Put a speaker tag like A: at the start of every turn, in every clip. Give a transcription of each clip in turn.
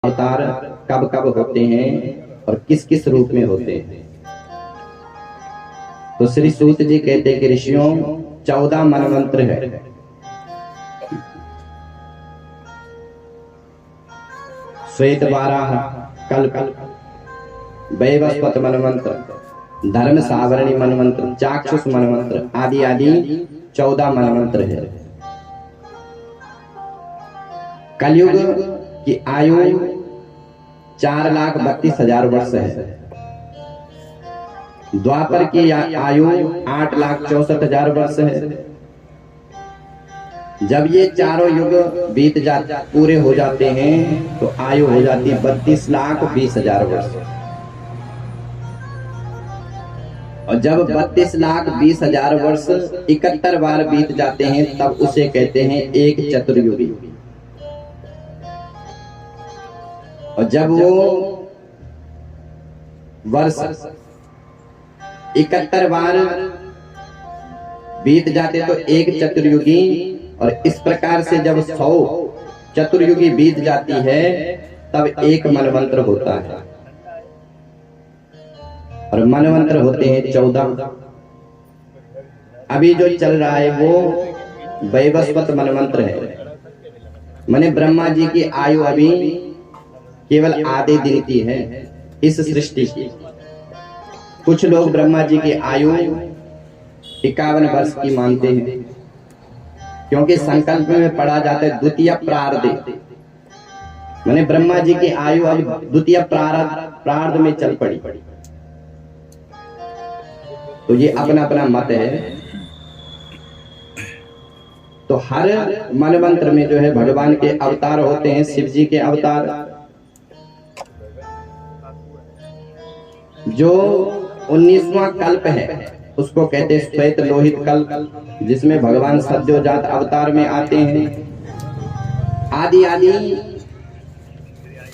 A: अवतार कब कब होते हैं और किस किस रूप में होते हैं। तो श्री सूत जी कहते हैं कि ऋषियों 14 मनमंत्र है। श्वेत वाराह, कल्प, वैवस्वत मनमंत्र, धर्म सावरणी मनमंत्र, चाक्षुष मनमंत्र आदि आदि 14 मनमंत्र है। कलयुग की आयु 4,32,000 वर्ष है। द्वापर की आयु 8,64,000 वर्ष है। जब ये चारों युग बीत जाते पूरे हो जाते हैं तो आयु हो जाती 32,20,000 वर्ष। और जब 32,20,000 वर्ष 71 बार बीत जाते हैं तब उसे कहते हैं एक चतुर्युगी। और जब वो वर्ष 71 बार बीत जाते तो एक चतुर्युगी। और इस प्रकार से जब 100 चतुर्युगी बीत जाती है तब एक मनमंत्र होता है। और मनमंत्र होते हैं 14। अभी जो चल रहा है वो वैवस्वत मनमंत्र है। माने ब्रह्मा जी की आयु अभी केवल आधे दिन की है इस सृष्टि की। कुछ लोग ब्रह्मा जी की आयु 51 वर्ष की मानते हैं, क्योंकि संकल्प में पढ़ा जाता है द्वितीय प्रारब्ध। माने ब्रह्मा जी की आयु अब द्वितीय प्रारब्ध में चल पड़ी। तो ये अपना अपना मत है। तो हर मनमंत्र में जो है भगवान के अवतार होते हैं। शिव जी के अवतार, जो 19वां कल्प है उसको कहते हैं श्वेत लोहित कल्प, जिसमें भगवान सद्योजात अवतार में आते हैं। आदि आदि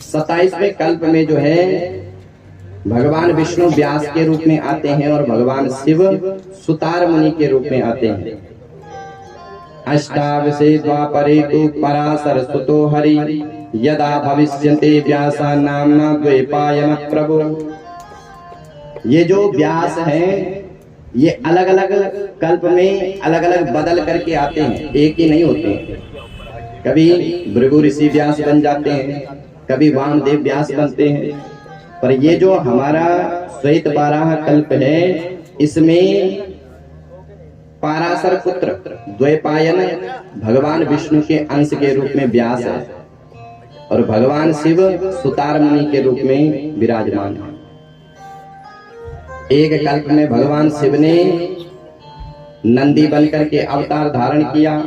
A: 27वें कल्प में जो है भगवान विष्णु व्यास के रूप में आते हैं और भगवान शिव सुतार मुनि के रूप में आते हैं। अष्टावशे द्वापरे तु पराशर सुतो हरि यदा भविष्यन्ते व्यासा नाम्ना द्वैपायन प्रभु। ये जो व्यास हैं ये अलग अलग कल्प में अलग अलग बदल करके आते हैं, एक ही नहीं होते हैं। कभी भृगु ऋषि व्यास बन जाते हैं, कभी वामदेव व्यास बनते हैं। पर ये जो हमारा श्वेत वाराह कल्प है इसमें पाराशर पुत्र द्वैपायन भगवान विष्णु के अंश के रूप में व्यास है और भगवान शिव सुतार मुनि के रूप में विराजमान है। एक कल्प में भगवान शिव ने नंदी बनकर के अवतार धारण किया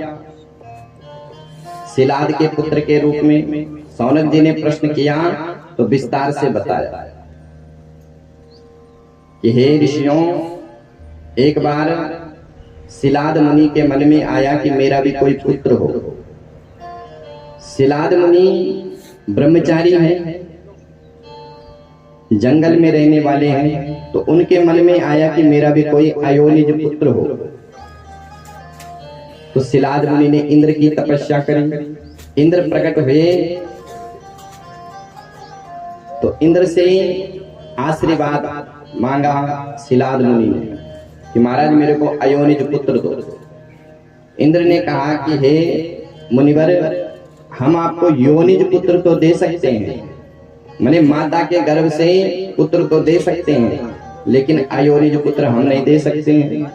A: शिलाद के पुत्र के रूप में। सौनक जी ने प्रश्न किया तो विस्तार से बताया कि हे ऋषियों, एक बार शिलाद मुनि के मन में आया कि मेरा भी कोई पुत्र हो। शिलाद मुनि ब्रह्मचारी हैं, जंगल में रहने वाले हैं। तो उनके मन में आया कि मेरा भी कोई अयोनिज पुत्र हो। तो शिलाद मुनि ने इंद्र की तपस्या करी। इंद्र प्रकट हुए तो इंद्र से आशीर्वाद मांगा शिलाद मुनि ने कि महाराज मेरे को अयोनिज पुत्र दो। इंद्र ने कहा कि हे मुनिवर, हम आपको योनिज पुत्र तो दे सकते हैं, माने माता के गर्भ से पुत्र तो दे सकते हैं, लेकिन अयोनिज पुत्र हम नहीं दे सकते हैं।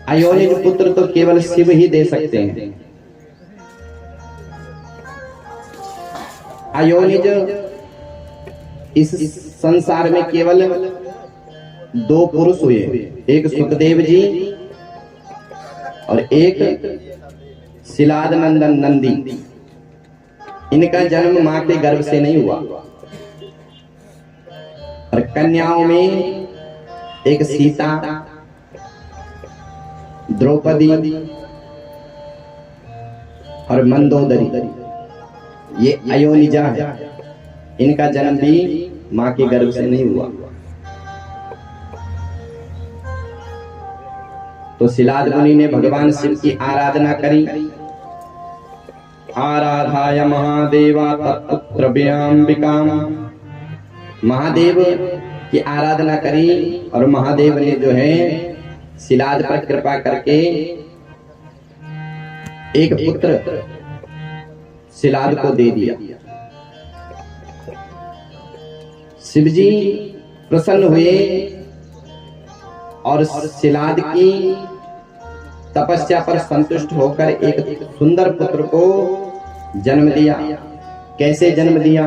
A: अयोनिज पुत्र तो केवल शिव ही दे सकते हैं। अयोनिज इस संसार में केवल 2 पुरुष हुए, एक सुखदेव जी और एक शिलाद नंदन नंदी। इनका जन्म मां के गर्भ से नहीं हुआ। और कन्याओं में एक सीता, द्रौपदी और मंदोदरी, ये अयोनिजा है। इनका जन्म भी मां के गर्भ से नहीं हुआ। तो शिलाद मुनि ने भगवान शिव की आराधना करी आराधाय महादेवा तत्पुत्र व्याम्बिकाम। महादेव की आराधना करी और महादेव ने जो है शिलाद पर कृपा करके एक पुत्र शिलाद को दे दिया। शिवजी प्रसन्न हुए और शिलाद की तपस्या पर संतुष्ट होकर एक सुंदर पुत्र को जन्म दिया। कैसे जन्म दिया?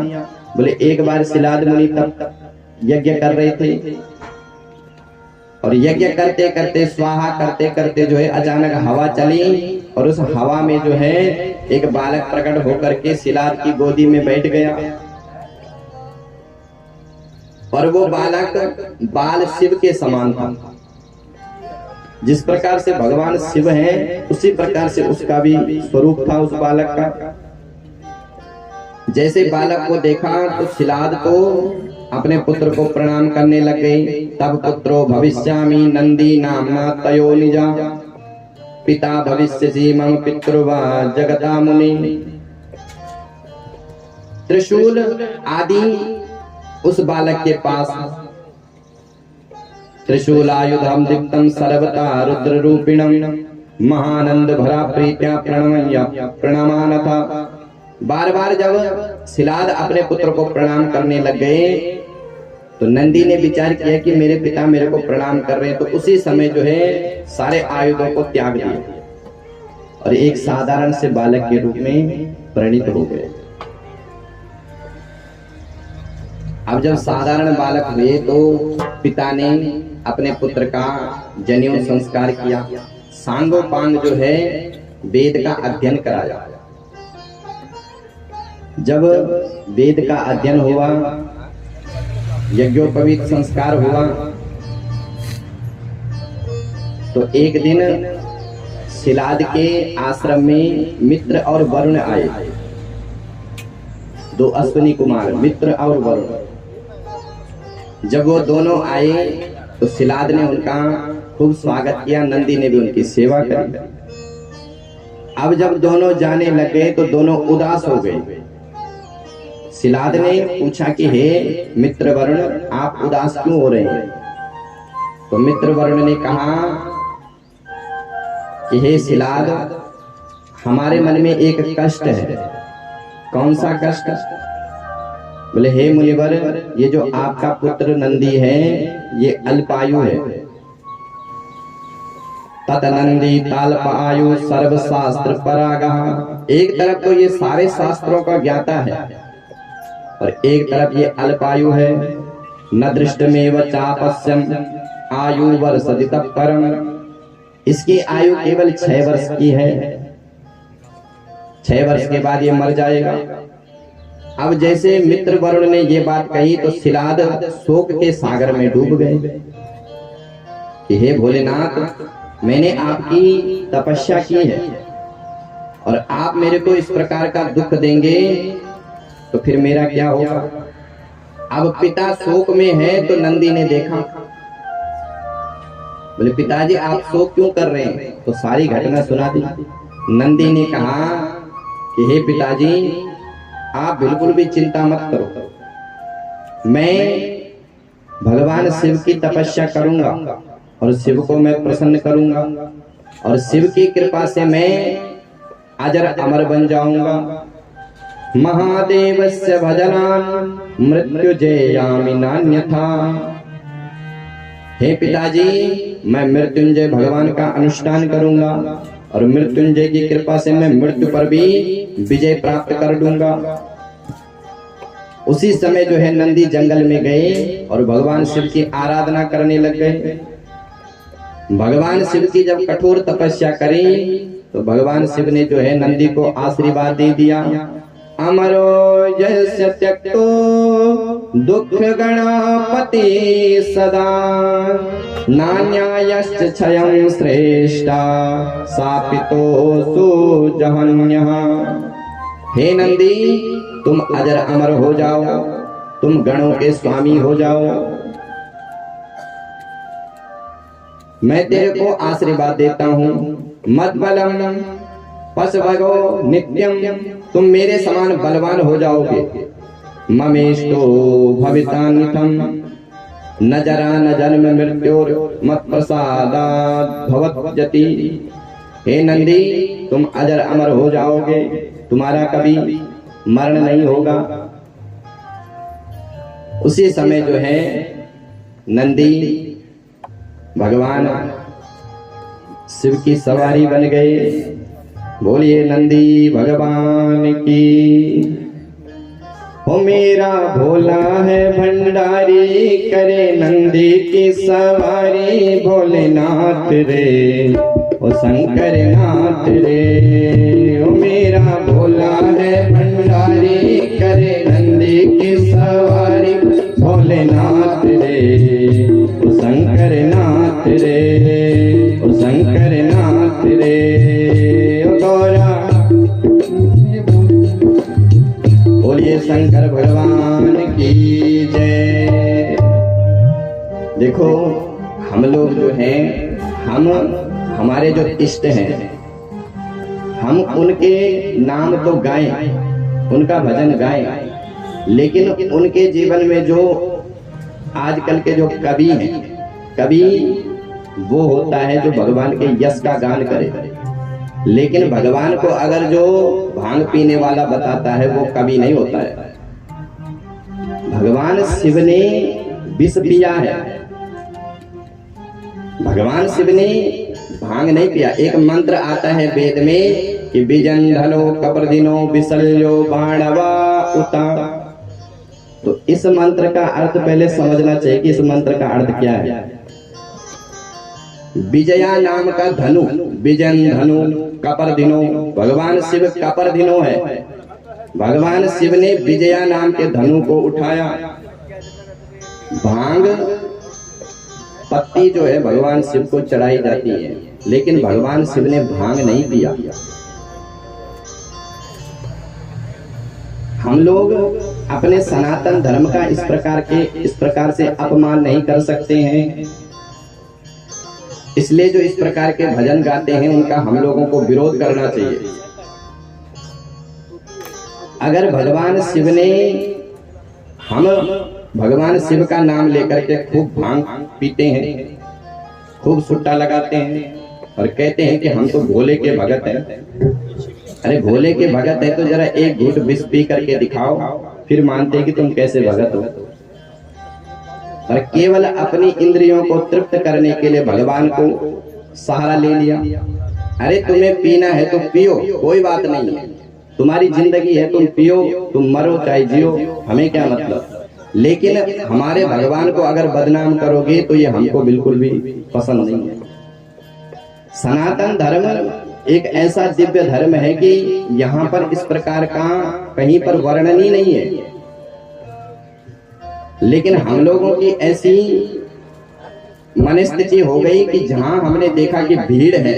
A: बोले एक बार शिलाद मुनि तब यज्ञ कर रहे थे और यज्ञ करते करते स्वाहा करते करते जो है अचानक हवा चली और उस हवा में जो है एक बालक प्रकट होकर के शिलाद की गोदी में बैठ गया और वो बालक बाल शिव के समान था। जिस प्रकार से भगवान शिव हैं उसी प्रकार से उसका भी स्वरूप था उस बालक का। जैसे बालक को देखा तो शिलाद को अपने पुत्र को प्रणाम करने लग गई। तब पुत्रो भविष्यामि नंदी नामना तयो निजा पिता भविष्यसि मम पितृवा जगता मुनि। त्रिशूल आदि उस बालक के पास, त्रिशूलायुधम दीप्तम सर्वता रुद्र रूपिणम महानंद भरा प्रीत्या प्रणमया प्रणमानथा। बार बार जब शिलाद अपने पुत्र को प्रणाम करने लग गए तो नंदी ने विचार किया कि मेरे पिता मेरे को प्रणाम कर रहे हैं, तो उसी समय जो है सारे आयुधों को त्याग दिया और एक साधारण से बालक के रूप में परिणित हो गए। अब जब साधारण बालक हुए तो पिता ने अपने पुत्र का जनेऊ संस्कार किया। सांगोपांग जो है वेद का अध्ययन कराया। जब वेद का अध्ययन हुआ, यज्ञोपवीत संस्कार हुआ, तो एक दिन शिलाद के आश्रम में मित्र और वरुण आए। दो अश्विनी कुमार मित्र और वरुण। जब वो दोनों आए तो शिलाद ने उनका खूब स्वागत किया, नंदी ने भी उनकी सेवा करी। अब जब दोनों जाने लगे तो दोनों उदास हो गए। शिलाद ने पूछा कि हे मित्र वरुण, आप उदास क्यों हो रहे हैं? तो मित्र वरुण ने कहा कि हे शिलाद, हमारे मन में एक कष्ट है। कौन सा कष्ट? बोले हे मुनिवर, ये जो आपका पुत्र नंदी है ये अल्पायु है। तत नंदी ताल्पायु सर्वशास्त्र परागः। एक तरफ तो ये सारे शास्त्रों का ज्ञाता है और एक तरफ ये अल्पायु है। न दृष्टमेव चापस्यम आयु वर्षदित परम। इसकी आयु केवल 6 वर्ष की है। 6 वर्ष के बाद ये मर जाएगा। अब जैसे मित्र वरुण ने ये बात कही तो शिलाद शोक के सागर में डूब गए कि हे भोलेनाथ, मैंने आपकी तपस्या की है और आप मेरे को इस प्रकार का दुख देंगे तो फिर मेरा क्या होगा? अब पिता शोक में है तो नंदी ने देखा। बोले पिताजी आप शोक क्यों कर रहे हैं? तो सारी घटना सुना दी। नंदी ने कहा कि हे पिताजी, आप बिल्कुल भी चिंता मत करो। मैं भगवान शिव की तपस्या करूंगा और शिव को मैं प्रसन्न करूंगा और शिव की कृपा से मैं अजर अमर बन जाऊंगा। महादेवस्य भजनान मृत्युंजयामि नान्यथा। हे पिताजी, मैं मृत्युंजय भगवान का अनुष्ठान करूंगा और मृत्युंजय की कृपा से मैं मृत्यु पर भी विजय प्राप्त कर दूंगा। उसी समय जो है नंदी जंगल में गए और भगवान शिव की आराधना करने लग गए। भगवान शिव की जब कठोर तपस्या करी तो भगवान शिव ने जो है नंदी को आशीर्वाद दे दिया। अमरो यस्य त्यक्तो दुख गणपति सदा नान्यायश्च क्षयं श्रेष्ठा सापितो सुजहन्यः। हे नंदी, तुम अजर अमर हो जाओ, तुम गणों के स्वामी हो जाओ। मैं तेरे को आशीर्वाद देता हूँ। मद्बलम पशवगो नित्यम तुम मेरे समान बलवान हो जाओगे। ममेष्टो भवितान्यथम न जरा न जन्म मृत्योर मत प्रसादात् भवत्यति। हे नंदी, तुम अजर अमर हो जाओगे, तुम्हारा कभी मरण नहीं होगा। उसी समय जो है नंदी भगवान शिव की सवारी बन गए। बोलिए नंदी भगवान की। हो मेरा भोला है भंडारी, करे नंदी की सवारी। भोलेनाथ रे ओ शंकर नाथ रे, ओ मेरा भोला है भंडारी, करे नंदी की सवारी। भोलेनाथ रे ओ शंकर नाथ रे, ओ शंकर नाथ रे। ओ गौरा बोलिए शंकर भगवान की जय। देखो हम लोग जो हैं, हमारे जो इष्ट हैं, हम उनके नाम तो गाएं, उनका भजन गाएं, लेकिन उनके जीवन में जो आजकल के जो कवि हैं, कवि वो होता है जो भगवान के यश का गान करे। लेकिन भगवान को अगर जो भांग पीने वाला बताता है वो कवि नहीं होता है। भगवान शिव ने विष पिया है, भगवान शिव ने भांग नहीं पिया। एक मंत्र आता है वेद में कि बिजंधलो कपर्दिनो विसल्यो बाणवा उता। तो इस मंत्र का अर्थ पहले समझना चाहिए कि इस मंत्र का अर्थ क्या है। विजया नाम का धनु, विजन धनु, कपर्दिनो, भगवान शिव कपर्दिनो है। भगवान शिव ने विजया नाम के धनु को उठाया। भांग पत्ती जो है भगवान शिव को चढ़ाई जाती है, लेकिन भगवान शिव ने भांग नहीं पिया। हम लोग अपने सनातन धर्म का इस प्रकार से अपमान नहीं कर सकते हैं। इसलिए जो इस प्रकार के भजन गाते हैं उनका हम लोगों को विरोध करना चाहिए। अगर भगवान शिव ने, हम भगवान शिव का नाम लेकर के खूब भांग पीते हैं, खूब सुट्टा लगाते हैं और कहते हैं कि हम तो भोले के भगत हैं। अरे भोले के भगत है तो जरा एक घूंट विष पी करके दिखाओ, फिर मानते हैं कि तुम कैसे भगत हो। और केवल अपनी इंद्रियों को तृप्त करने के लिए भगवान को सहारा ले लिया। अरे तुम्हें पीना है तो पियो, कोई बात नहीं है, तुम्हारी जिंदगी है, तुम पियो, तुम मरो चाहे जियो, हमें क्या मतलब। लेकिन हमारे भगवान को अगर बदनाम करोगे तो ये हमको बिल्कुल भी पसंद नहीं है। सनातन धर्म एक ऐसा दिव्य धर्म है कि यहाँ पर इस प्रकार का कहीं पर वर्णन ही नहीं है। लेकिन हम लोगों की ऐसी मनस्थिति हो गई कि जहां हमने देखा कि भीड़ है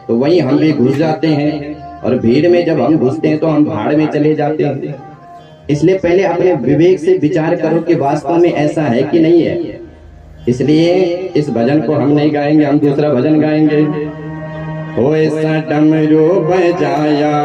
A: तो वहीं हम भी घुस जाते हैं, और भीड़ में जब हम घुसते हैं तो हम भाड़ में चले जाते हैं। इसलिए पहले अपने विवेक से विचार करो कि वास्तव में ऐसा है कि नहीं है। इसलिए इस भजन को हम नहीं गाएंगे, हम दूसरा भजन गाएंगे। हो ऐसा डमरू बजाया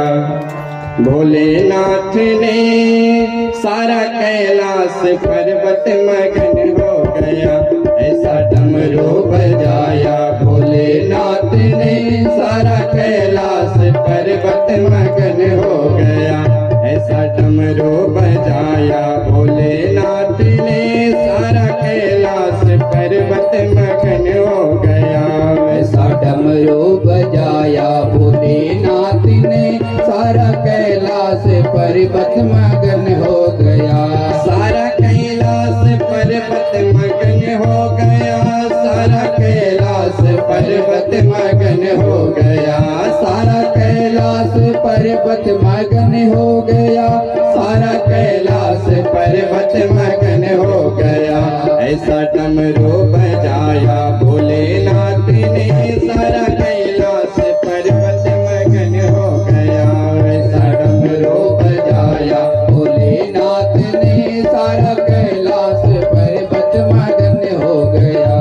A: भोलेनाथ ने, सारा कैलाश पर्वत मगन हो गया। ऐसा डमरू बजाया भोलेनाथ ने, सारा कैलाश पर्वत मगन हो गया। ऐसा डमरू बजाया भोलेनाथ ने, सारा कैलाश पर्वत मगन हो गया। ऐसा डमरू बजाया भोलेनाथ ने, सारा कैलाश पर्वत मगन हो गया। सारा कैलाश पर्वत मगन हो गया। सारा कैलाश पर्वत मगन हो गया। सारा कैलाश पर्वत मगन हो गया। सारा कैलाश पर्वत मगन हो गया। ऐसा डमरू बजाया भोलेनाथ ने, सारा कैलाश पर्वत मगन हो गया। ऐसा डमरू बजाया भोलेनाथ ने, सारा कैलाश पर्वत मगन हो गया।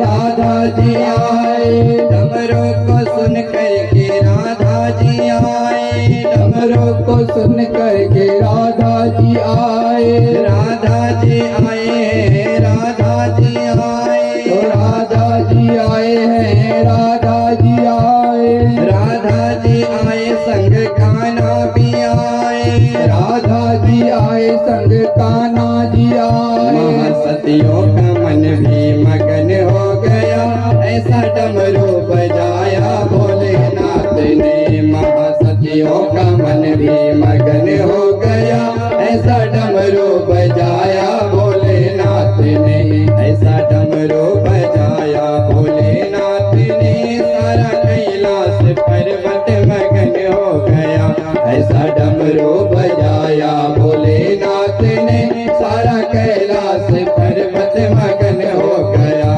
B: राधा जी आए।
A: डमरू को सुन करके राधा जी आए।
B: डमरू को सुन करके राधा जी आए।
A: राधा जी आए, राधा जी आए।
B: तो राधा जी आए हैं, राधा जी आए।
A: राधा जी आए, संग कान्हा भी आए।
B: राधा जी आए, संग कान्हा जी आए।
A: महासतियों का मन भी मगन हो गया, ऐसा डमरू बजाया भोलेनाथ ने। महासतियों का मन भी मगन हो गया, ऐसा डमरू बजाया भोलेनाथ ने। ऐसा डमरू बजाया भोलेनाथ ने, सारा कैलाश पर्वत मगन हो गया। ऐसा डमरू बजाया भोलेनाथ ने, सारा कैलाश पर्वत मगन हो गया।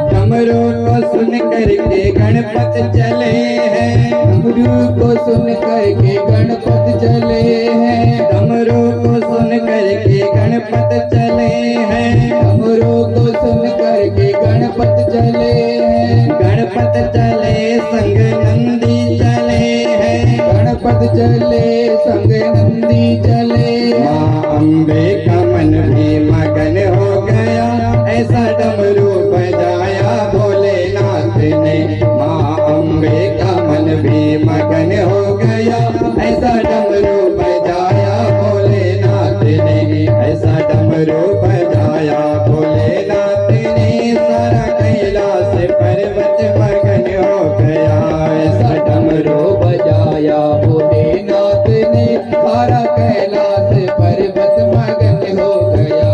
A: डमरू को सुन करके गणपत चले हैं।
B: डमरू को सुन करके गणपत चले हैं।
A: डमरू को सुन करके गणपत चले हैं।
B: डमरू को सुन करके गणपत चले हैं।
A: गणपत चले, संग नंदी चले हैं।
B: गणपत चले, संग नंदी चले।
A: माँ अम्बे का मन भी मगन हो गया, ऐसा डमरू बजाया भोलेनाथ ने। माँ अम्बे का मन भी मगन हो गया, ऐसा डमरू बजाया भोलेनाथ ने। ऐसा डमरू बजाया भोलेनाथ ने, सारा कैलाश पर्वत मगन हो गया। ऐसा डमरू
B: बजाया भोलेनाथ ने, सारा कैलाश पर्वत मगन हो गया।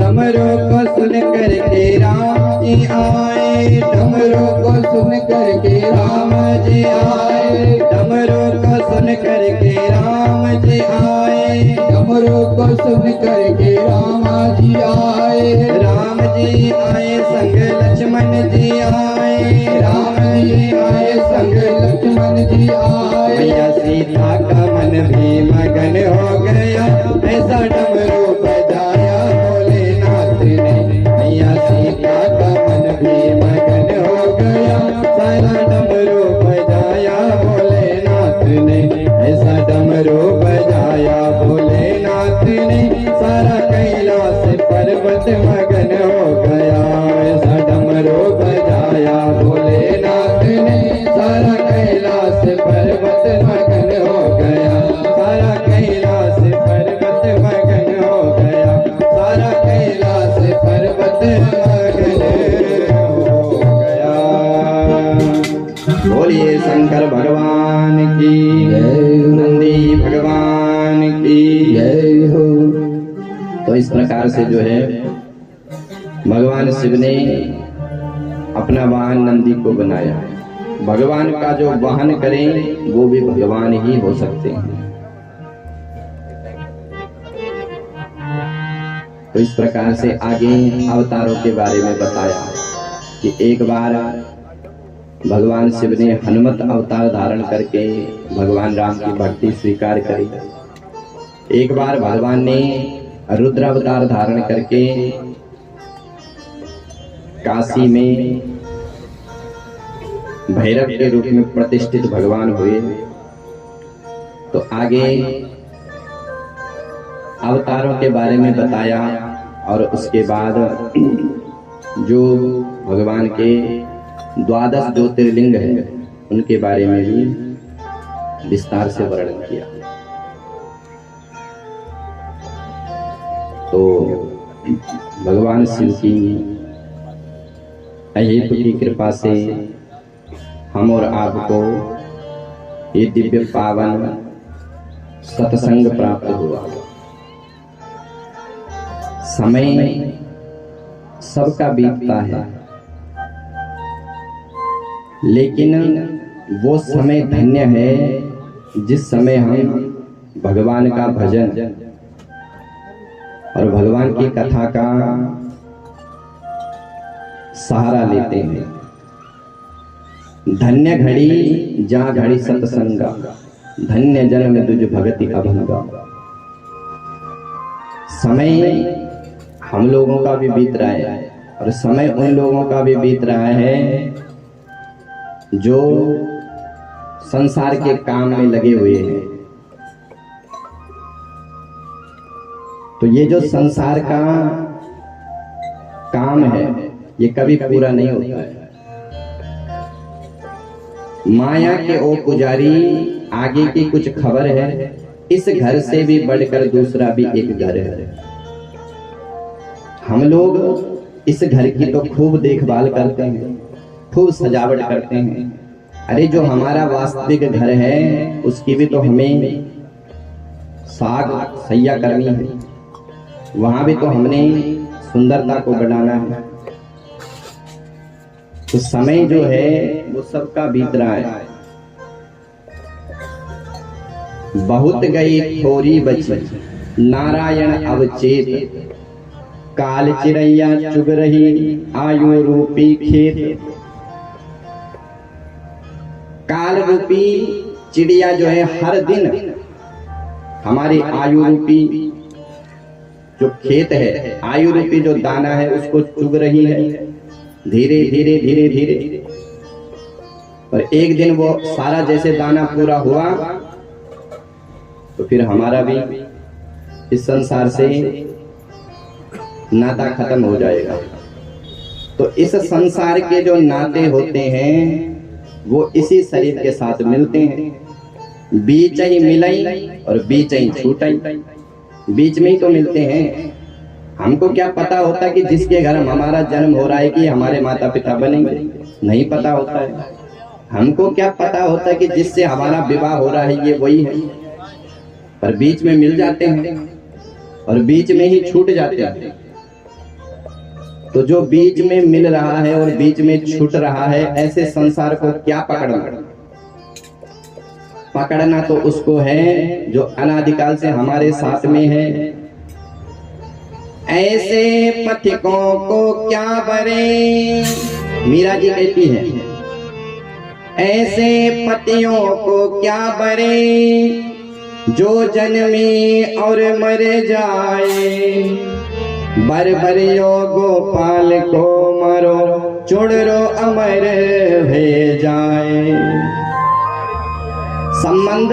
A: डमरू को सुन करके राम जी आए।
B: डमरू को सुन करके राम जी आए।
A: डमरू को सुन करके राम जी आए।
B: डमरू को सुन करके राम जी आए।
A: राम जी आए, संग लक्ष्मण जी आए।
B: राम जी आए, संग लक्ष्मण जी आए।
A: मैया सीता का मन भी मगन हो गया, ऐसा डमरू बजाया भोलेनाथ ने। मैया सीता का मन भी मगन हो गया, सारा डमरू बजाया भोलेनाथ ने। ऐसा डमरू बजाया भोलेनाथ ने, सारा कैलाश पर्वत मगन हो गया। ऐसा डमरू बजाया भोलेनाथ ने, सारा कैलाश पर्वत मगन हो गया। सारा कैलाश पर्वत मगन हो गया। सारा कैलाश पर्वत मगन हो गया। बोलिए शंकर भगवान की
B: जय हो।
A: नंदी भगवान की
B: जय हो।
A: तो इस प्रकार से जो है भगवान शिव ने अपना वाहन नंदी को बनाया। भगवान का जो वाहन करें वो भी भगवान ही हो सकते हैं। तो इस प्रकार से आगे अवतारों के बारे में बताया कि एक बार भगवान शिव ने हनुमत अवतार धारण करके भगवान राम की भक्ति स्वीकार करी। एक बार भगवान ने रुद्र अवतार धारण करके काशी में भैरव के रूप में प्रतिष्ठित भगवान हुए। तो आगे अवतारों के बारे में बताया और उसके बाद जो भगवान के 12 ज्योतिर्लिंग है उनके बारे में भी विस्तार से वर्णन किया। तो भगवान शिव की अहेतु की कृपा से हम और आपको ये दिव्य पावन सत्संग प्राप्त हुआ। समय सबका बीतता है, लेकिन वो समय धन्य है जिस समय हम भगवान का भजन और भगवान की कथा का सहारा लेते हैं। धन्य घड़ी जहाँ घड़ी सत्संगा, धन्य जन्म तुझ भगति अभंगा। समय हम लोगों का भी बीत रहा है और समय उन लोगों का भी बीत रहा है जो संसार के काम में लगे हुए हैं। तो ये जो संसार का काम है ये कभी पूरा नहीं होता है। माया के ओ पुजारी, आगे की कुछ खबर है, इस घर से भी बढ़कर दूसरा भी एक घर है। हम लोग इस घर की तो खूब देखभाल करते हैं, खूब सजावट करते हैं। अरे जो हमारा वास्तविक घर है उसकी भी तो हमें साग सैया करनी है, वहां भी तो हमने सुंदरता को बढ़ाना है। तो समय जो है वो सबका बीत रहा है। बहुत गई थोड़ी बची नारायण अवचेत, काल चिड़ैया चुग रही आयु रूपी खेत। काल रूपी चिड़िया जो है हर दिन हमारी आयु रूपी जो खेत है, आयु रूपी जो दाना है उसको चुग रही है धीरे धीरे धीरे धीरे। और एक दिन वो सारा जैसे दाना पूरा हुआ तो फिर हमारा भी इस संसार से नाता खत्म हो जाएगा। तो इस संसार के जो नाते होते हैं वो इसी शरीर के साथ मिलते हैं। बीच ही मिलई और बीच ही छूटई, बीच में ही तो मिलते हैं। हमको क्या पता होता कि जिसके घर हमारा जन्म हो रहा है कि हमारे माता पिता बनेंगे, नहीं पता होता है। हमको क्या पता होता कि जिससे हमारा विवाह हो रहा है ये वही है, पर बीच में मिल जाते हैं और बीच में ही छूट जाते हैं। तो जो बीच में मिल रहा है और बीच में छूट रहा है, ऐसे संसार को क्या पकड़ना? पकड़ना तो उसको है जो अनादिकाल से हमारे साथ में है। ऐसे पथिकों को क्या बरे, मीरा जी कहती है, ऐसे पतियों को क्या बरे जो जन्मे और मर जाए। बरबरियो गोपाल को मरो चुड़रो अमर भे जाए। संबंध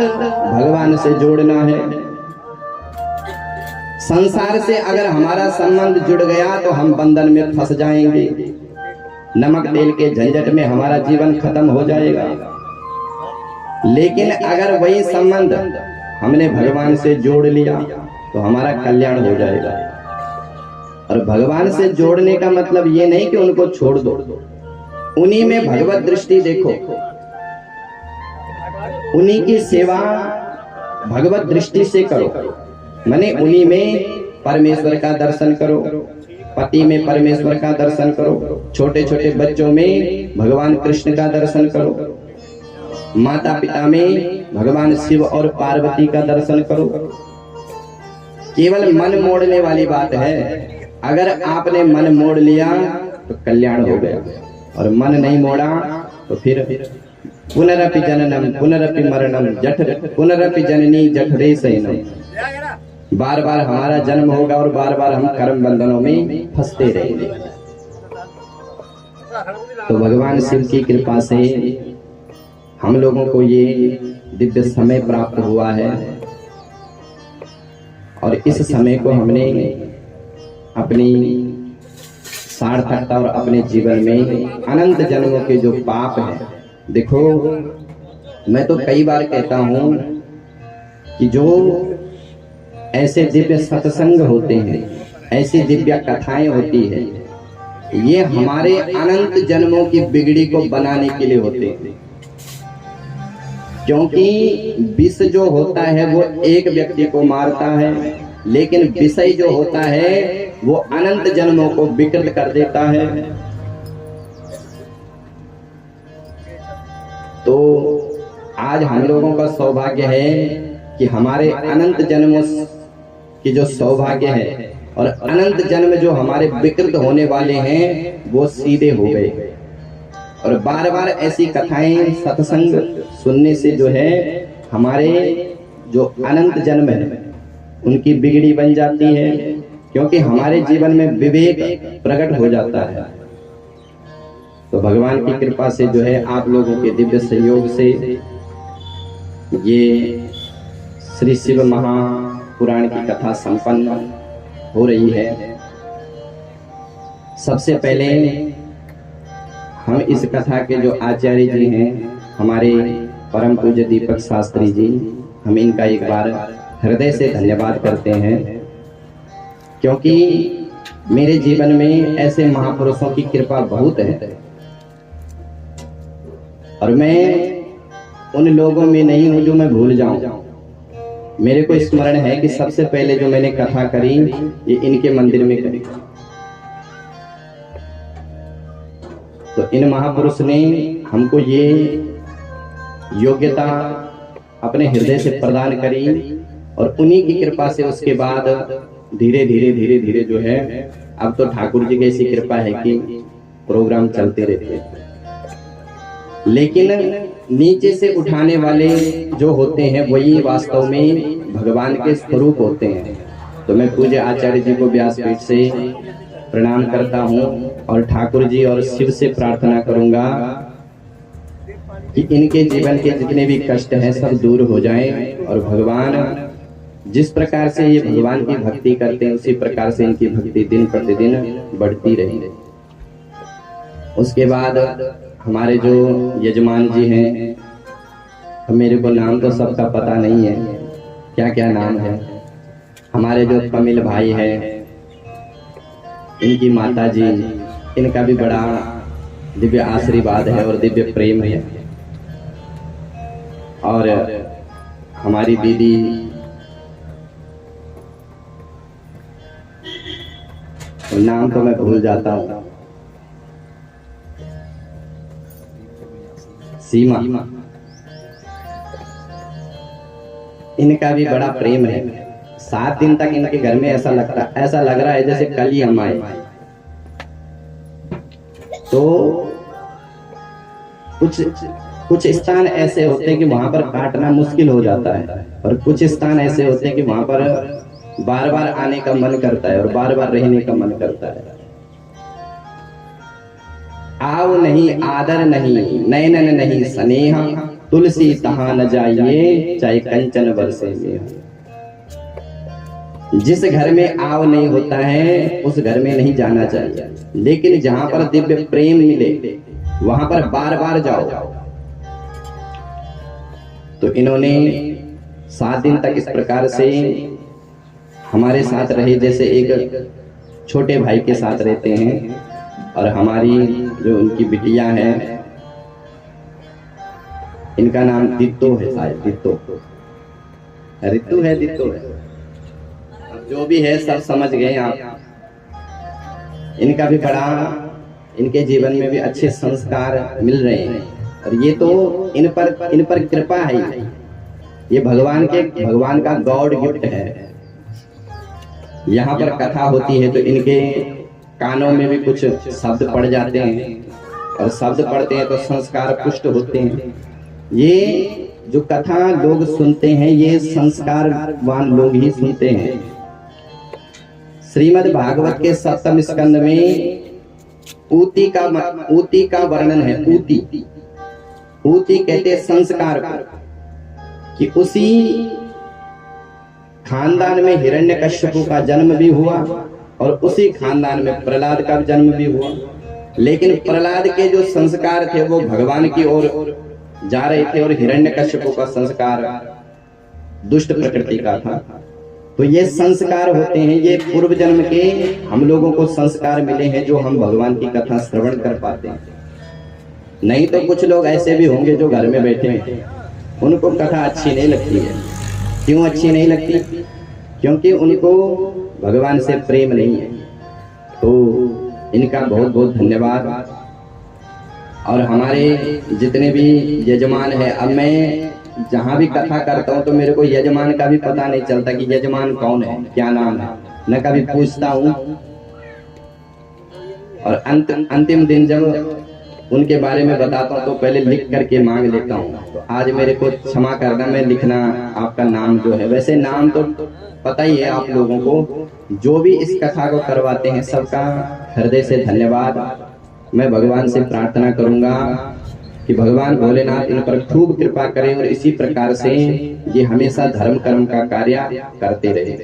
A: भगवान से जोड़ना है। संसार से अगर हमारा संबंध जुड़ गया तो हम बंधन में फंस जाएंगे, नमक तेल के झंझट में हमारा जीवन खत्म हो जाएगा। लेकिन अगर वही संबंध हमने भगवान से जोड़ लिया तो हमारा कल्याण हो जाएगा। और भगवान से जोड़ने का मतलब ये नहीं कि उनको छोड़ दो, उन्हीं में भगवत दृष्टि देखो, उन्हीं की सेवा भगवत दृष्टि से करो। माने उन्हीं में परमेश्वर का दर्शन करो, पति में परमेश्वर का दर्शन करो, छोटे छोटे बच्चों में भगवान कृष्ण का दर्शन करो, माता पिता में भगवान शिव और पार्वती का दर्शन करो। केवल मन मोड़ने वाली बात है। अगर आपने मन मोड़ लिया तो कल्याण हो गया, और मन नहीं मोड़ा तो फिर पुनरपि जननम पुनरपि मरणम जठ पुनरपि जननी जठरे सैनम। बार बार हमारा जन्म होगा और बार बार हम कर्म बंधनों में फंसते रहेंगे। तो भगवान शिव की कृपा से हम लोगों को ये दिव्य समय प्राप्त हुआ है, और इस समय को हमने अपनी सार्थकता और अपने जीवन में अनंत जन्मों के जो पाप हैं, देखो मैं तो कई बार कहता हूं कि जो ऐसे दिव्य सत्संग होते हैं, ऐसी दिव्य कथाएं होती है, ये हमारे अनंत जन्मों की बिगड़ी को बनाने के लिए होते हैं। क्योंकि विष जो होता है वो एक व्यक्ति को मारता है, लेकिन विषय जो होता है वो अनंत जन्मों को विकृत कर देता है। तो आज हम लोगों का सौभाग्य है कि हमारे अनंत जन्मों की जो सौभाग्य है और अनंत जन्म जो हमारे विकृत होने वाले हैं वो सीधे हो गए। और बार बार ऐसी कथाएं सत्संग सुनने से जो है हमारे जो अनंत जन्म है उनकी बिगड़ी बन जाती है, क्योंकि हमारे जीवन में विवेक प्रकट हो जाता है। तो भगवान की कृपा से जो है आप लोगों के दिव्य सहयोग से ये श्री शिव महापुराण की कथा संपन्न हो रही है। सबसे पहले हम इस कथा के जो आचार्य जी हैं, हमारे परम पूज्य दीपक शास्त्री जी, हम इनका एक बार हृदय से धन्यवाद करते हैं, क्योंकि मेरे जीवन में ऐसे महापुरुषों की कृपा बहुत है और मैं उन लोगों में नहीं हूं जो मैं भूल जाऊं। मेरे को स्मरण है कि सबसे पहले जो मैंने कथा करी ये इनके मंदिर में करी। तो इन महापुरुष ने हमको ये योग्यता अपने हृदय से प्रदान करी और उन्हीं की कृपा से उसके बाद धीरे धीरे जो है अब तो ठाकुर जी की ऐसी कृपा है कि प्रोग्राम चलते रहते हैं। लेकिन नीचे से उठाने वाले जो होते हैं वही वास्तव में भगवान के स्वरूप होते हैं। तो मैं पूज्य आचार्य जी को व्यासपीठ से प्रणाम करता हूं और ठाकुर जी और शिव से प्रार्थना करूंगा कि इनके जीवन के जितने भी कष्ट हैं सब दूर हो जाएं और भगवान जिस प्रकार से ये भगवान की भक्ति करते हैं उसी प्रकार से इनकी भक्ति दिन प्रतिदिन बढ़ती रही। उसके बाद हमारे जो यजमान जी हैं, मेरे को नाम तो सबका पता नहीं है, क्या क्या नाम है। हमारे जो कमिल भाई है, इनकी माता जी, इनका भी बड़ा दिव्य आशीर्वाद है और दिव्य प्रेम है। और हमारी दीदी नाम तो मैं भूल जाता हूँ, सीमा, इनका भी बड़ा प्रेम है। 7 दिन तक इनके घर में ऐसा लग रहा है जैसे कल ही हम आए। तो कुछ स्थान ऐसे होते हैं कि वहां पर काटना मुश्किल हो जाता है और कुछ स्थान ऐसे होते हैं कि वहां पर बार बार आने का मन करता है और बार बार रहने का मन करता है। आओ नहीं आदर नहीं, नैनन नहीं स्नेहा, तुलसी तहां न जाइए, चाहे कंचन बरसे में। जिस घर में आव नहीं होता है उस घर में नहीं जाना चाहिए, लेकिन जहां पर दिव्य प्रेम मिले वहां पर बार बार जाओ। तो इन्होंने 7 दिन तक इस प्रकार से हमारे साथ रहे जैसे एक छोटे भाई के साथ रहते हैं। और हमारी जो उनकी बिटिया है, इनका नाम दित्तो है, शायद दित्तो, ऋतु है, दित्तो है, जो भी है सब समझ गए आप। इनका भी बड़ा, इनके जीवन में भी अच्छे संस्कार मिल रहे हैं और ये तो इन पर कृपा है। ये भगवान का गॉड गिफ्ट है। यहाँ पर कथा होती है तो इनके कानों में भी कुछ शब्द पड़ जाते हैं और शब्द पढ़ते हैं तो संस्कार पुष्ट होते हैं। ये जो कथा लोग सुनते हैं ये संस्कारवान लोग ही सुनते हैं। श्रीमद् भागवत के 7वें स्कंद में ऊती का वर्णन है। ऊती कहते हैं संस्कार कि उसी खानदान में हिरण्यकश्यपु का जन्म भी हुआ और उसी खानदान में प्रहलाद का जन्म भी हुआ। लेकिन प्रहलाद के जो संस्कार थे वो भगवान की ओर जा रहे थे और हिरण्यकश्यप का संस्कार दुष्ट प्रकृति का था। तो ये संस्कार होते हैं, ये पूर्व जन्म के हम लोगों को संस्कार मिले हैं जो हम भगवान की कथा श्रवण कर पाते हैं। नहीं तो कुछ लोग ऐसे भी होंगे जो घर में बैठे हैं, उनको कथा अच्छी नहीं लगती है। क्यों अच्छी नहीं लगती? क्योंकि उनको भगवान से प्रेम नहीं है। तो इनका बहुत बहुत धन्यवाद। और हमारे जितने भी यजमान है, अब मैं जहाँ भी कथा करता हूँ तो मेरे को यजमान का भी पता नहीं चलता कि यजमान कौन है, क्या नाम है, न कभी पूछता हूँ। और अंतिम दिन जब उनके बारे में बताता हूँ तो पहले लिख करके मांग लेता हूँ। तो आज मेरे को क्षमा करना, मैं लिखना आपका नाम जो है, वैसे नाम तो पता ही है आप लोगों को, जो भी इस कथा को करवाते हैं सबका हृदय से धन्यवाद। मैं भगवान से प्रार्थना करूंगा कि भगवान भोलेनाथ इन पर खूब कृपा करें और इसी प्रकार से ये हमेशा धर्म कर्म का कार्य करते रहे।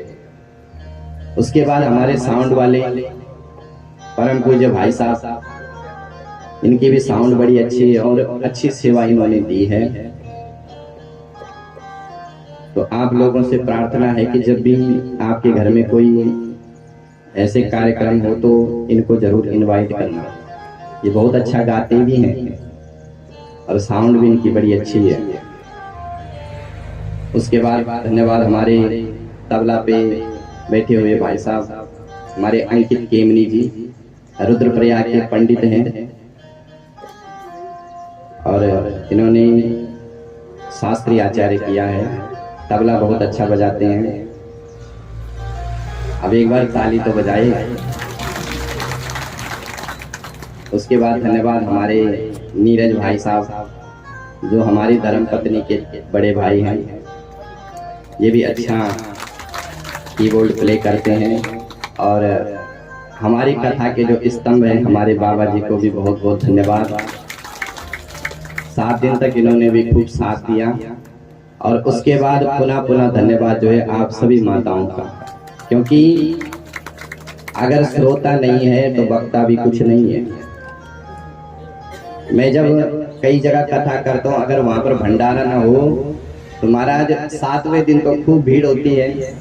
A: उसके बाद हमारे साउंड वाले परम पूज्य भाई साहब, इनकी भी साउंड बड़ी अच्छी है और अच्छी सेवा इन्होंने दी है। तो आप लोगों से प्रार्थना है कि जब भी आपके घर में कोई ऐसे कार्यक्रम हो तो इनको जरूर इनवाइट करना। ये बहुत अच्छा गाते भी हैं और साउंड भी इनकी बड़ी अच्छी है। उसके बाद धन्यवाद हमारे तबला पे बैठे हुए भाई साहब, हमारे अंकित केमनी जी, रुद्रप्रयाग के पंडित हैं और इन्होंने शास्त्रीय आचार्य किया है, तबला बहुत अच्छा बजाते हैं। अब एक बार ताली तो बजाए। उसके बाद धन्यवाद हमारे नीरज भाई साहब जो हमारी धर्म पत्नी के बड़े भाई हैं। ये भी अच्छा कीबोर्ड प्ले करते हैं। और हमारी कथा के जो स्तंभ हैं हमारे बाबा जी को भी बहुत बहुत धन्यवाद। 7 दिन तक इन्होंने भी खूब साथ दिया। और उसके बाद पुनः धन्यवाद जो है आप सभी माताओं का, क्योंकि अगर श्रोता नहीं है तो वक्ता भी कुछ नहीं है। मैं जब कई जगह कथा करता हूँ, अगर वहां पर भंडारा ना हो तो महाराज 7वें दिन तो खूब भीड़ होती है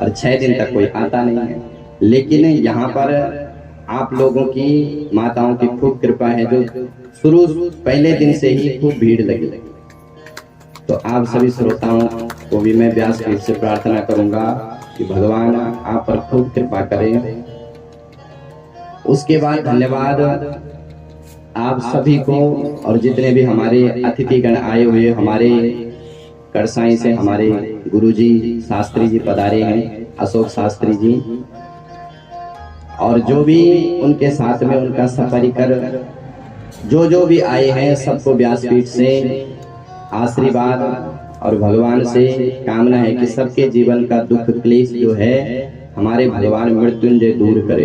A: और 6 दिन तक कोई आता नहीं है। लेकिन यहाँ पर आप लोगों की माताओं की खूब कृपा है जो शुरू पहले दिन से ही खूब भीड़ लगी। तो आप सभी श्रोताओं को भी मैं व्यासपीठ से प्रार्थना करूंगा कि भगवान आप पर खूब कृपा करें। उसके बाद धन्यवाद आप सभी को, और जितने भी हमारे अतिथिगण आए हुए, हमारे करसाई से हमारे गुरुजी शास्त्री जी पधारे हैं, अशोक शास्त्री जी, और जो भी उनके साथ में उनका सपरिकर जो भी आए हैं, सबको व्यासपीठ से आशीर्वाद और भगवान से कामना है कि सबके जीवन का दुख क्लेश जो है हमारे भगवान मृत्युंजय दूर करे।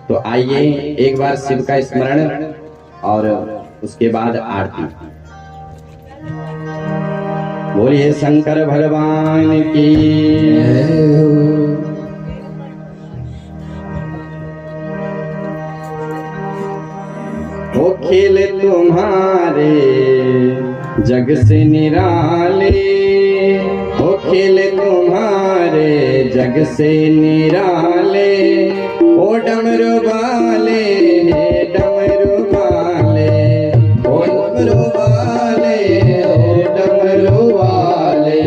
A: तो आइए एक बार शिव का स्मरण और उसके बाद आरती। बोलिए शंकर भगवान की। वो खेल तुम्हारे जग से निराले, वो खेल तुम्हारे जग से निराले, ओ डमरू वाले डमरू वाले, ओ डमरू वाले डमरू वाले,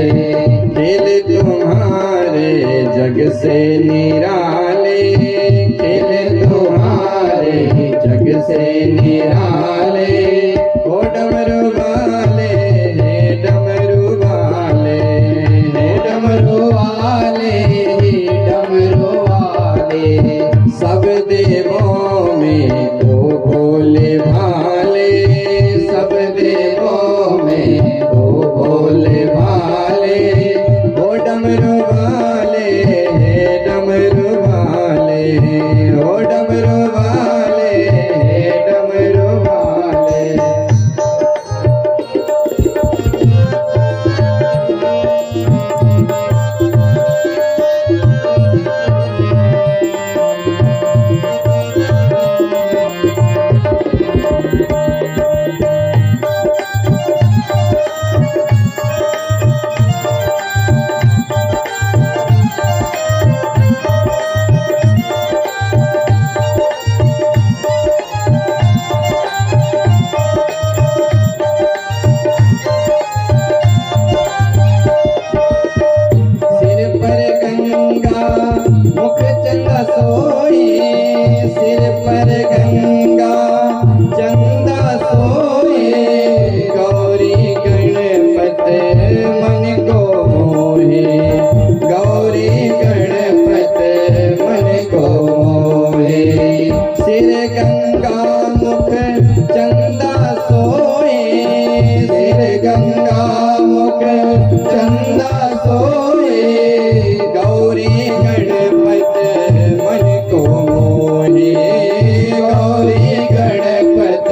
A: खेल तुम्हारे जग से निराले, खेल तुम्हारे जग से निराले, ओ डमरू वाले डमरू वाले, डमरू वाले डमरू वाले, सब देवों में ओ भोले भाले, सब देवों में ओ भोले भाले, ओ डमरू वाले डमरू वाले, ओ डमरू वाले डमरू वाले। पर गंगा चंदा सोए, गौरी गणपत मन को मोहे, गौरी गणपत मन को मोहे। सिर गंगा मुख चंदा सोए, सिर गंगा मुख चंदा सोए, गौरी गणपत मन को मोहे, गौरी गणपत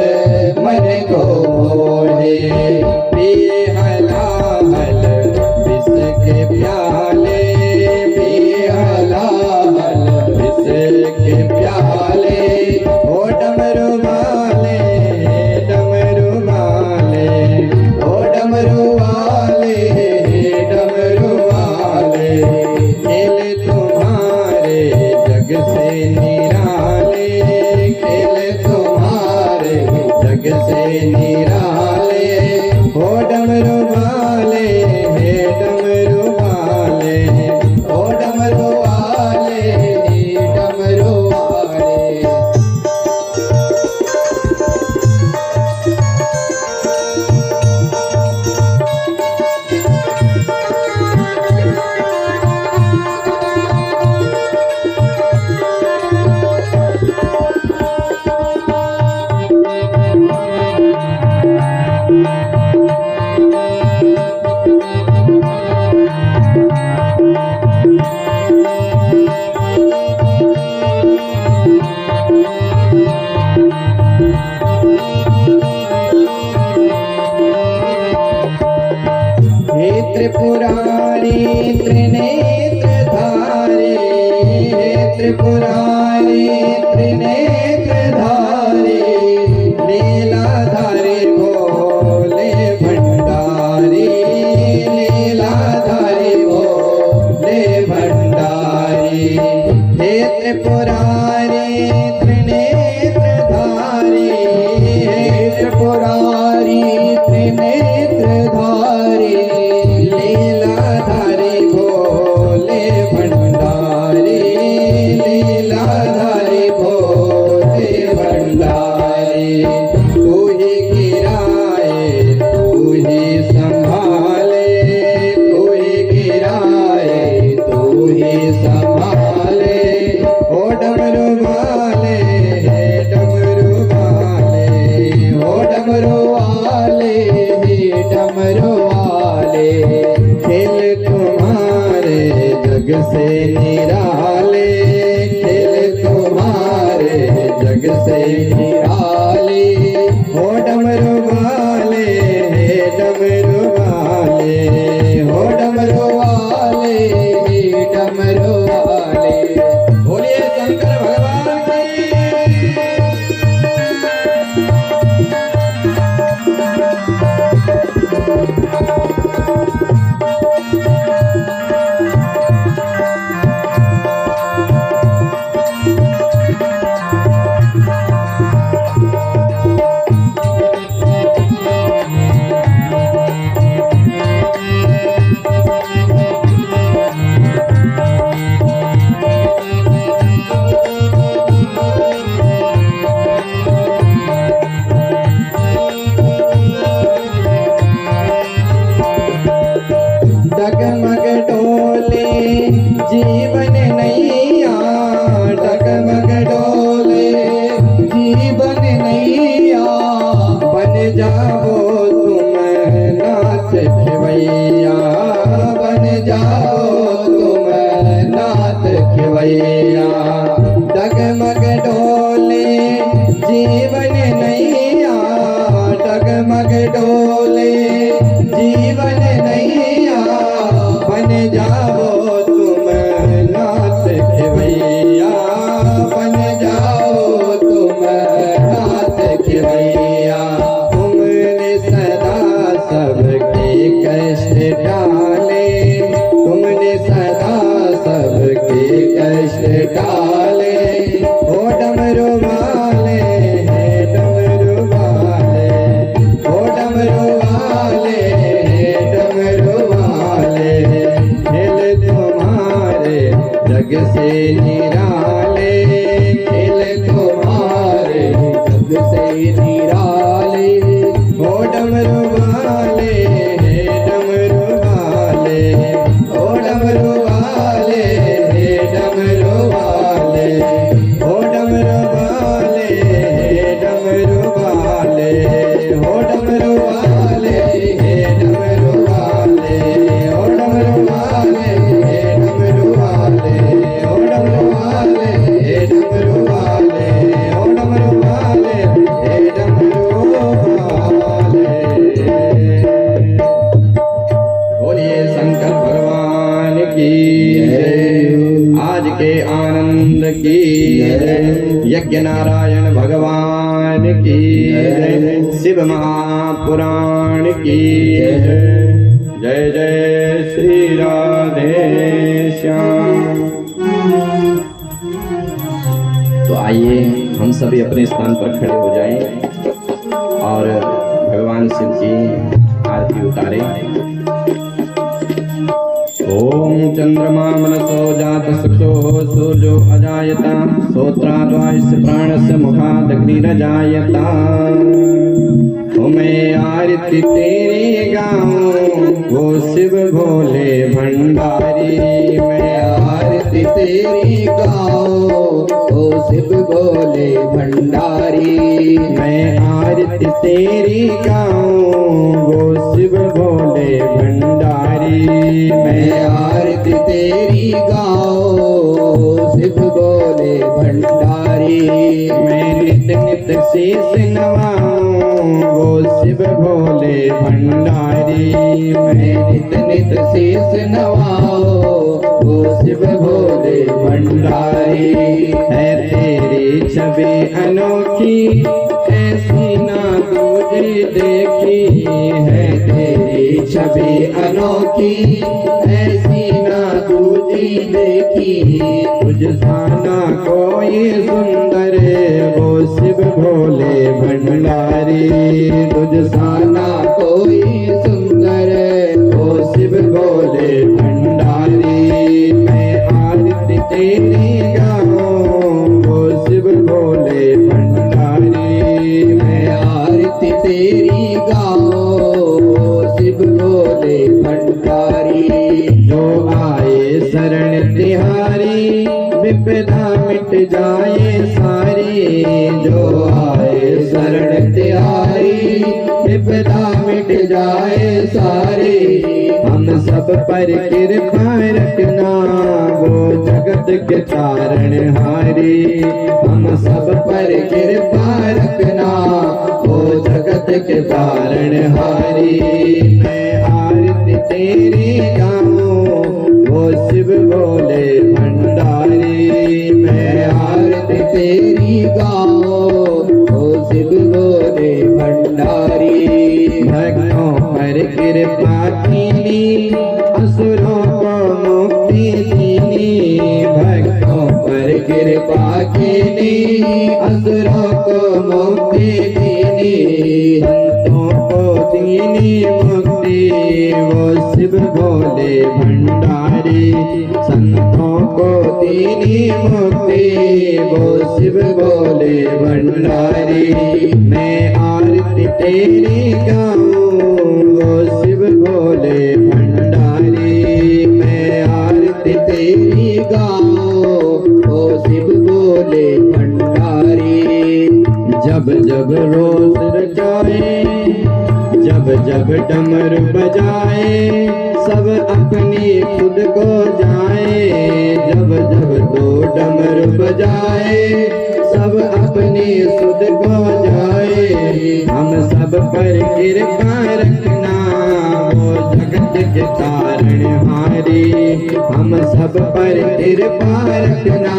A: मन को मोहे। पिए हलाहल विष के प्याले, पिए हलाहल विष के प्याले, ओ डमरू वाले, डमरू वाले, ओ डमरू वाले, डमरू वाले। खेल तुम्हारे जग से निराले, खेल तुम्हारे जग से निराले, ओ डमरू वाले, डमरू वाले, ओ डमरू वाले, डमरू वाले। हे त्रिपुरारी त्रिनेत्रधारी, हे त्रिपुरारी त्रिनेत्रधारी, लीलाधारी भोले भंडारी, लीलाधारी भोले भंडारी। हे त्रिपुरारी त्रिनेत्रधारी, हे त्रिपुरारी त्रिनेत्रधारी, लीलाधारी भोले भंडारी, लीलाधारी भोले भंडारी। तू ही गिराए तू ही संभाले, तू ही गिराए तू ही संभाले, ओ डमरू वाले, डमरू वाले, ओ डमरू वाले, डमरू वाले। खेल तुम्हारे जग से निराले, खेल तुम्हारे जग से निराले, ओ डमरू वाले, डमरू वाले, ओ डमरू वाले, डमरू वाले। बोलिए शंकर भगवान की।
B: निराले
A: ओ डमरू वाले डमरू वाले ओ डमरू वाले डमरू वाले ओ डमरू वाले डमरू वाले ओ डमरू वाले डमरू वाले ओ डमरू वाले डमरू वाले ओ डमरू वाले डमरू वाले ओ डमरू वाले डमरू वाले। बोलिए शंकर भगवान की जय। आज के आनंद की जय। यज्ञ नारायण भगवान की जय। शिव महापुराण की जय। जय जय श्री राधे श्याम। तो आइए हम सभी अपने स्थान पर खड़े हो जाएं और भगवान शिव की आरती उतारे। ओम चंद्रमा मनसो जात सुक्षो सूर्यो अजायता श्रोत्राद्वायस्य प्राणस्य मुखादग्निरजायता। मैं आरती तेरी गाऊं वो शिव भोले भंडारी। मैं
B: आरती तेरी गाओ ओ शिव भोले भंडारी।
A: मैं आरती तेरी गाऊं वो शिव भोले भंडारी।
B: मैं आरती तेरी गाओ शिव भोले भंडारी।
A: मैं नित नित शीश नवाऊं वो शिव भोले भंडारी।
B: मैं नित नित शीश नवाओ वो शिव भोले भंडारी।
A: है तेरी छवि अनोखी ऐसी ना तुझे देखी।
B: है तेरी छवि अनोखी ऐसी ना दूजी देखी।
A: तुझ साना कोई सुंदर वो शिव भोले भंडारी। तुझ
B: साना कोई सुंदर
A: वो शिव भोले भंडारी। मैं आरती तेरी गाऊं वो शिव भोले भंडारी।
B: मैं आरती तेरी गाओ शिव भोले भंडारी।
A: जो आए शरण तिहारी विपदा मिट जाए सारी।
B: जो आए शरण तिहारी विपदा मिट जाए सारी।
A: हम सब पर कृपा रखना वो जगत के तारण हारी।
B: हम सब पर कृपा रखना वो जगत के कारण हारी।
A: मैं आरती तेरी गाऊं वो शिव भोले भंडारी।
B: मैं आरती तेरी गाओ ओ शिव भोले भंडारी।
A: भक्तों पर कृपा कीनी असुरों को मुक्ति दीनी।
B: भक्तों पर कृपा कीनी असुरों को मुक्ति दीनी।
A: संतों को दीनी मुक्ति वो शिव भोले भंडारी। संतों को दीनी मुक्ति वो शिव भोले भंडारी। मैं आरती तेरी गाऊं वो शिव भोले भंडारी।
B: मैं आरती तेरी गाओ ओ शिव भोले भंडारी।
A: जब जब रोज रचाए जब जब डमरू बजाए सब अपनी खुद को जाए। जब जब दो डमरू बजाए सब अपनी सुध को जाए। हम सब पर कृपा रखना वो जगत के तारण हारी। हम सब पर कृपा रखना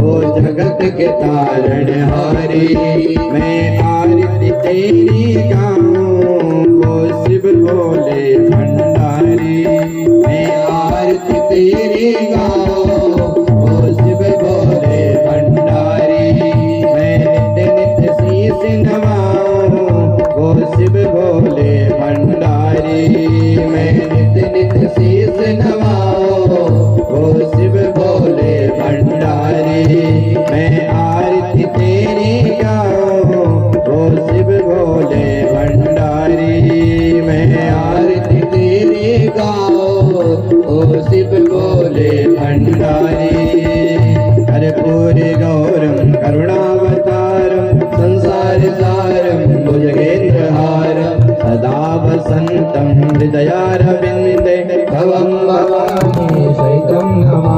A: वो जगत के तारण हारी। मैं आरती तेरी गाऊं वो शिव भोले भंडारी।
B: मैं आरती तेरी गाओ ओ शिव भोले भंडारी।
A: मैं नित्य नित्य शीश नवाऊं वो शिव भोले भंडारी। मैं
B: नित्य नित्य शीश नवाओ
A: ओ शिव भोले भंडारी। मैं आरती तेरी गाऊं ओ हृदयारविन्दे
B: भवं भवानी सहितं नमामि।